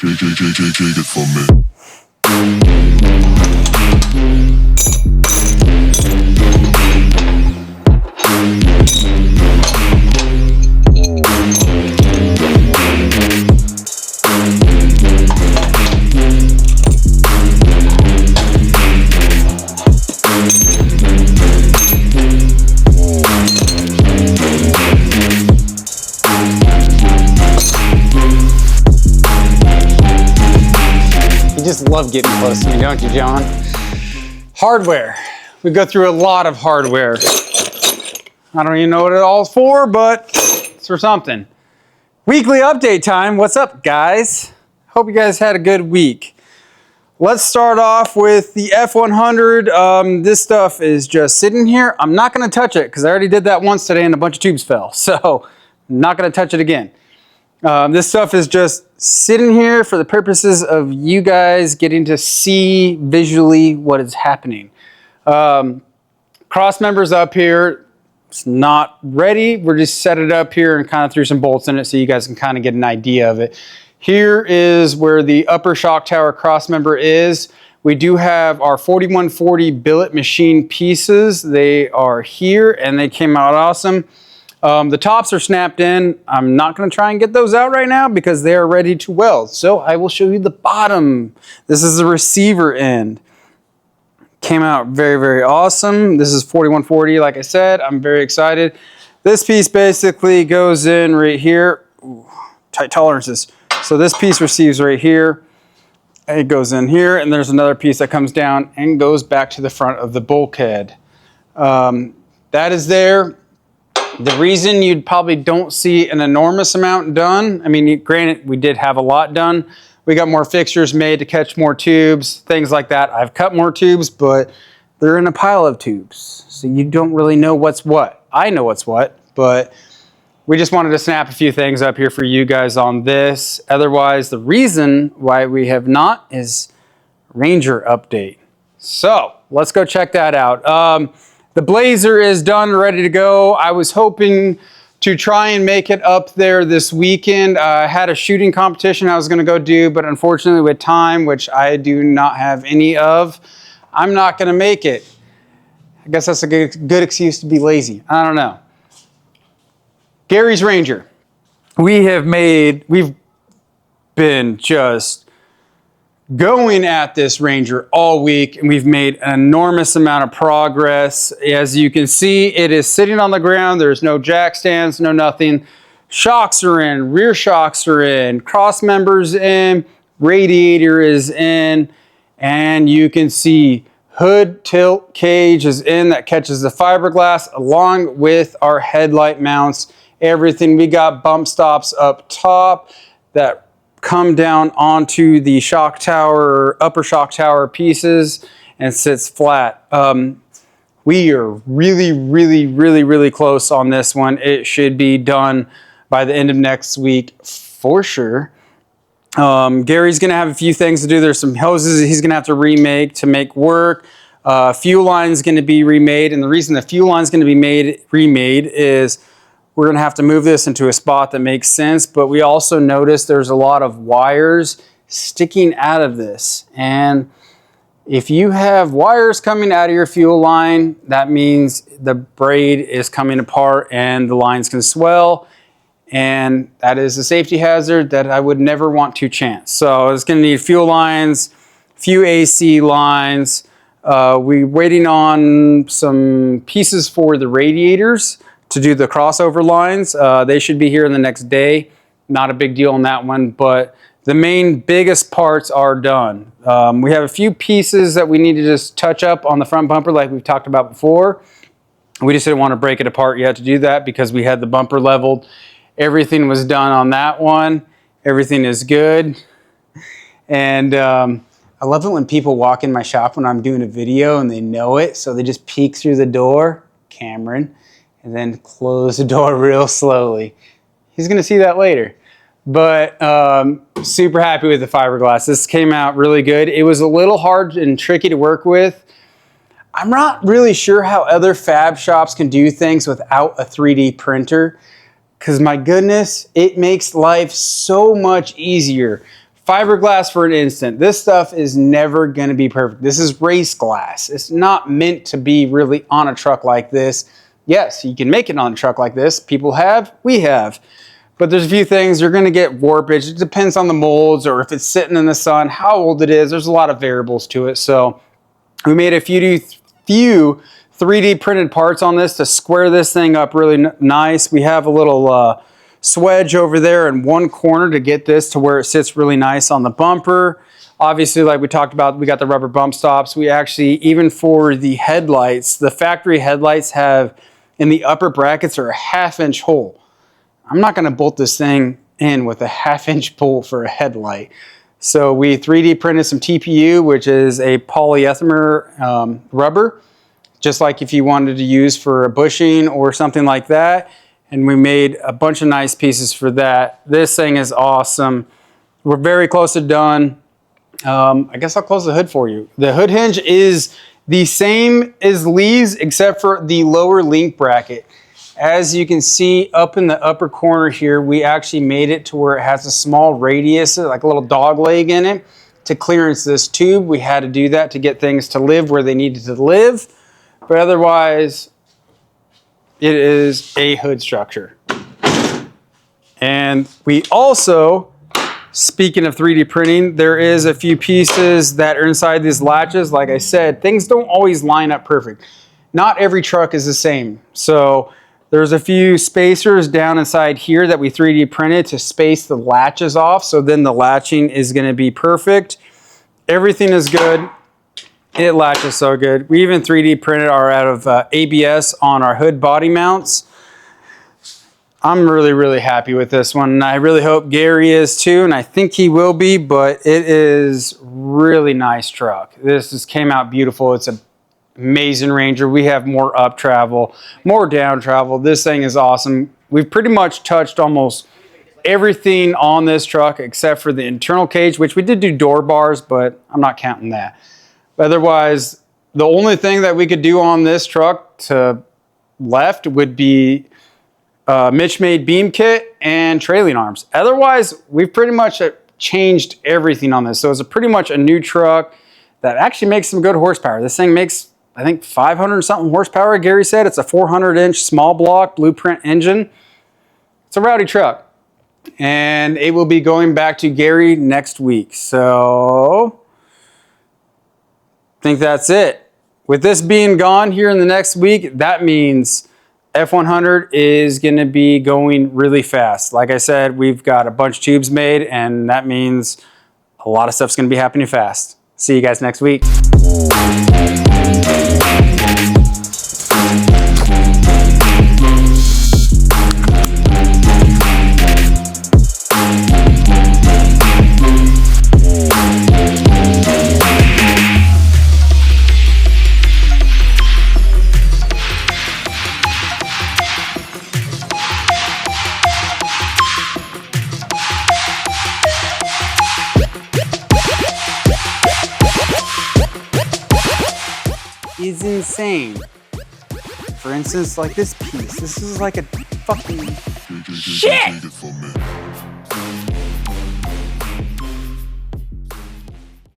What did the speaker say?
Take it from me. You just love getting close to me, don't you, John? Hardware. We go through a lot of hardware. I don't even know what it all is for, but it's for something. Weekly update time. What's up, guys? Hope you guys had a good week. Let's start off with the F100. This stuff is just sitting here. I'm not going to touch it because I already did that once today and a bunch of tubes fell. So I'm not going to touch it again. This stuff is just sitting here for the purposes of you guys getting to see visually what is happening. Cross members up here. It's not ready. We're just set it up here and kind of threw some bolts in it so you guys can kind of get an idea of it. Here is where the upper shock tower cross member is. We do have our 4140 billet machine pieces. They are here and they came out awesome. The tops are snapped in. I'm not going to try and get those out right now because they are ready to weld. So I will show you the bottom. This is the receiver end. Came out very, very awesome. This is 4140, like I said. I'm very excited. This piece basically goes in right here. Ooh, tight tolerances. So this piece receives right here. It goes in here, and there's another piece that comes down and goes back to the front of the bulkhead. That is there. The reason you probably don't see an enormous amount done, I mean, granted, we did have a lot done. We got more fixtures made to catch more tubes, things like that. I've cut more tubes, but they're in a pile of tubes. So you don't really know what's what. I know what's what, but we just wanted to snap a few things up here for you guys on this. Otherwise, the reason why we have not is Ranger update. So let's go check that out. The Blazer is done, ready to go. I was hoping to try and make it up there this weekend. I had a shooting competition I was going to go do, but unfortunately with time, which I do not have any of, I'm not going to make it. I guess that's a good excuse to be lazy. I don't know. Gary's Ranger. We've been just going at this Ranger all week, and we've made an enormous amount of progress. As you can see, it is sitting on the ground. There's no jack stands, no nothing. Shocks are in, rear shocks are in, cross members in, radiator is in, and you can see hood tilt cage is in that catches the fiberglass along with our headlight mounts. Everything. We got bump stops up top that come down onto the shock tower, upper shock tower pieces, and sits flat. We are really close on this one. It should be done by the end of next week for sure. Gary's gonna have a few things to do. There's some hoses he's gonna have to remake to make work. Fuel line's gonna be remade, and the reason the fuel line's gonna be remade is we're going to have to move this into a spot that makes sense, but we also noticed there's a lot of wires sticking out of this. And if you have wires coming out of your fuel line, that means the braid is coming apart and the lines can swell. And that is a safety hazard that I would never want to chance. So it's going to need fuel lines, few AC lines. We're waiting on some pieces for the radiators to do the crossover lines. They should be here in the next day. Not a big deal on that one, but the main biggest parts are done. We have a few pieces that we need to just touch up on the front bumper like we've talked about before. We just didn't want to break it apart yet to do that because we had the bumper leveled. Everything was done on that one. Everything is good. And I love it when people walk in my shop when I'm doing a video and they know it, so they just peek through the door, Cameron, and then close the door real slowly. He's gonna see that later. But super happy with the fiberglass. This came out really good. It was a little hard and tricky to work with. I'm not really sure how other fab shops can do things without a 3D printer, because my goodness, it makes life so much easier. Fiberglass for an instant. This stuff is never gonna be perfect. This is race glass. It's not meant to be really on a truck like this. Yes, you can make it on a truck like this. People have, we have. But there's a few things, you're gonna get warpage. It depends on the molds or if it's sitting in the sun, how old it is. There's a lot of variables to it. So we made a few 3D printed parts on this to square this thing up really nice. We have a little swedge over there in one corner to get this to where it sits really nice on the bumper. Obviously, like we talked about, we got the rubber bump stops. We actually, even for the headlights, the factory headlights have, in the upper brackets, are a 1/2 inch hole. I'm not gonna bolt this thing in with a 1/2 inch hole for a headlight. So we 3D printed some TPU, which is a polyether rubber, just like if you wanted to use for a bushing or something like that. And we made a bunch of nice pieces for that. This thing is awesome. We're very close to done. I guess I'll close the hood for you. The hood hinge is the same as Lee's, except for the lower link bracket. As you can see up in the upper corner here, we actually made it to where it has a small radius, like a little dog leg in it, to clearance this tube. We had to do that to get things to live where they needed to live. But otherwise, it is a hood structure. And we also, speaking of 3D printing, there is a few pieces that are inside these latches. Like I said, things don't always line up perfect. Not every truck is the same. So there's a few spacers down inside here that we 3D printed to space the latches off. So then the latching is gonna be perfect. Everything is good. It latches so good. We even 3D printed our out of ABS on our hood body mounts. I'm really, really happy with this one. And I really hope Gary is too, and I think he will be, but it is really nice truck. This just came out beautiful. It's an amazing Ranger. We have more up travel, more down travel. This thing is awesome. We've pretty much touched almost everything on this truck except for the internal cage, which we did do door bars, but I'm not counting that. Otherwise, the only thing that we could do on this truck to left would be Mitch made beam kit and trailing arms. Otherwise, we've pretty much changed everything on this. So it's pretty much a new truck that actually makes some good horsepower. This thing makes, I think, 500 something horsepower, Gary said. It's a 400-inch small block blueprint engine. It's a rowdy truck. And it will be going back to Gary next week. So I think that's it. With this being gone here in the next week, that means F100 is going to be going really fast. Like I said, we've got a bunch of tubes made, and that means a lot of stuff's going to be happening fast. See you guys next week. Is insane. For instance, like this piece. This is like a fucking shit.